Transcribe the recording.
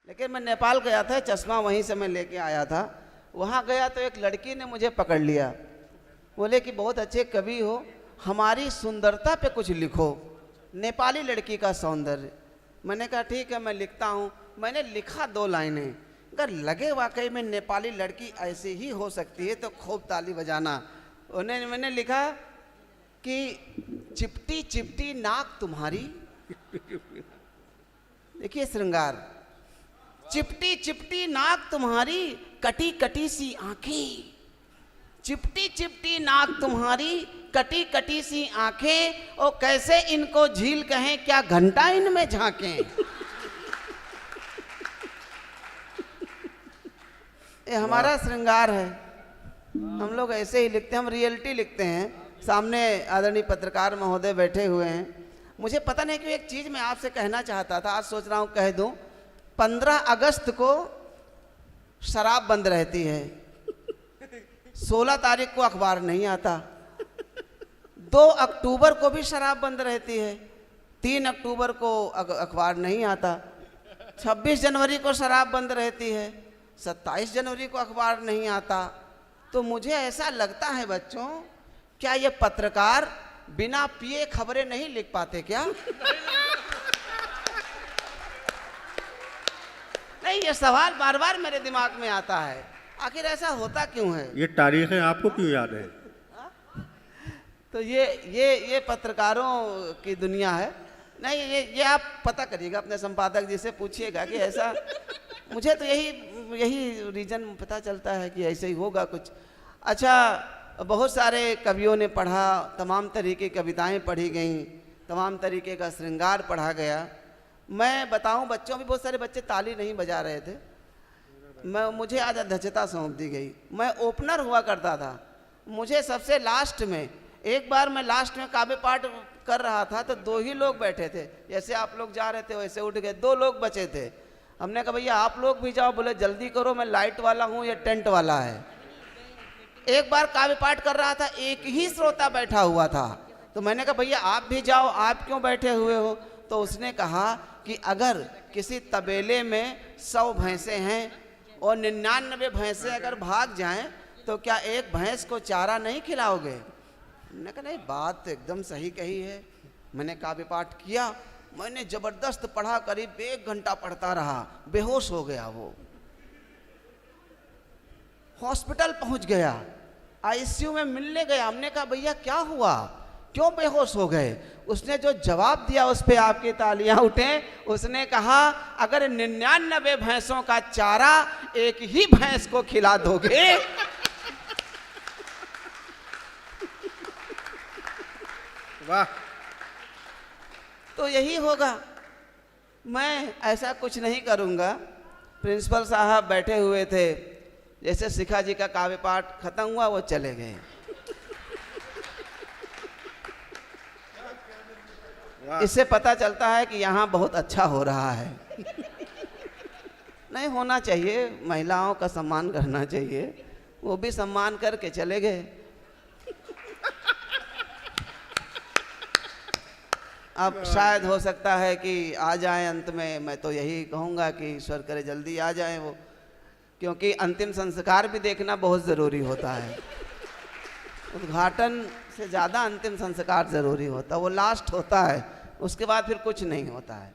लेकिन मैं नेपाल गया था, चश्मा वहीं से मैं लेके आया था। वहाँ गया तो एक लड़की ने मुझे पकड़ लिया, बोले कि बहुत अच्छे कवि हो, हमारी सुंदरता पे कुछ लिखो, नेपाली लड़की का सौंदर्य। मैंने कहा ठीक है मैं लिखता हूँ। मैंने लिखा 2 लाइनें, अगर लगे वाकई में नेपाली लड़की ऐसे ही हो सकती है तो खूब ताली बजाना। मैंने लिखा कि चिपटी चिपटी नाक तुम्हारी, देखिए श्रृंगार, चिपटी चिपटी नाक तुम्हारी, कटी कटी सी आंखें, चिपटी चिपटी नाक तुम्हारी, कटी कटी सी आंखें, और कैसे इनको झील कहें, क्या घंटा इनमें झांकें। ये हमारा श्रृंगार है, हम लोग ऐसे ही लिखते हैं, हम रियलिटी लिखते हैं। सामने आदरणीय पत्रकार महोदय बैठे हुए हैं। मुझे पता नहीं क्यों एक चीज़ मैं आपसे कहना चाहता था, आज सोच रहा हूँ कह दूँ। 15 अगस्त को शराब बंद रहती है, 16 तारीख को अखबार नहीं आता, 2 अक्टूबर को भी शराब बंद रहती है, 3 अक्टूबर को अखबार नहीं आता, 26 जनवरी को शराब बंद रहती है, 27 जनवरी को अखबार नहीं आता। तो मुझे ऐसा लगता है बच्चों, क्या ये पत्रकार बिना पिए खबरें नहीं लिख पाते क्या? नहीं, ये सवाल बार बार मेरे दिमाग में आता है, आखिर ऐसा होता क्यों है? ये तारीखें आपको क्यों याद है? तो ये पत्रकारों की दुनिया है। नहीं, ये आप पता करिएगा, अपने संपादक जी से पूछिएगा कि ऐसा, मुझे तो यही रीजन पता चलता है कि ऐसे ही होगा कुछ। अच्छा, बहुत सारे कवियों ने पढ़ा, तमाम तरीके की कविताएं पढ़ी गईं, तमाम तरीके का श्रृंगार पढ़ा गया। मैं बताऊं, बच्चों भी बहुत सारे बच्चे ताली नहीं बजा रहे थे, मुझे आज अध्यक्षता सौंप दी गई। मैं ओपनर हुआ करता था, मुझे सबसे लास्ट में, एक बार मैं लास्ट में काव्य पाठ कर रहा था तो 2 ही लोग बैठे थे, जैसे आप लोग जा रहे थे वैसे उठ गए, 2 लोग बचे थे। हमने कहा भैया आप लोग भी जाओ, बोले जल्दी करो, मैं लाइट वाला हूँ, ये टेंट वाला है। एक बार काव्य पाठ कर रहा था, एक ही श्रोता बैठा हुआ था, तो मैंने कहा भैया आप भी जाओ, आप क्यों बैठे हुए हो? तो उसने कहा कि अगर किसी तबेले में 100 भैंसें हैं और 99 भैंसें अगर भाग जाएं तो क्या एक भैंस को चारा नहीं खिलाओगे? मैंने कहा नहीं, बात तो एकदम सही कही है। मैंने काव्य पाठ किया, मैंने जबरदस्त पढ़ा, करीब 1 घंटा पढ़ता रहा, बेहोश हो गया। वो हॉस्पिटल पहुंच गया, आईसीयू में मिलने गया। हमने कहा भैया क्या हुआ, क्यों बेहोश हो गए? उसने जो जवाब दिया उस पे आपकी तालियां उठे। उसने कहा अगर 99 भैंसों का चारा एक ही भैंस को खिला दोगे वाह, तो यही होगा। मैं ऐसा कुछ नहीं करूंगा। प्रिंसिपल साहब बैठे हुए थे, जैसे शिखा जी का काव्य पाठ खत्म हुआ वो चले गए। इससे पता चलता है कि यहाँ बहुत अच्छा हो रहा है। नहीं होना चाहिए, महिलाओं का सम्मान करना चाहिए, वो भी सम्मान करके चले गए। अब शायद हो सकता है कि आ जाएं अंत में। मैं तो यही कहूँगा कि ईश्वर करे जल्दी आ जाएं वो, क्योंकि अंतिम संस्कार भी देखना बहुत ज़रूरी होता है। उद्घाटन से ज़्यादा अंतिम संस्कार ज़रूरी होता है, वो लास्ट होता है, उसके बाद फिर कुछ नहीं होता है।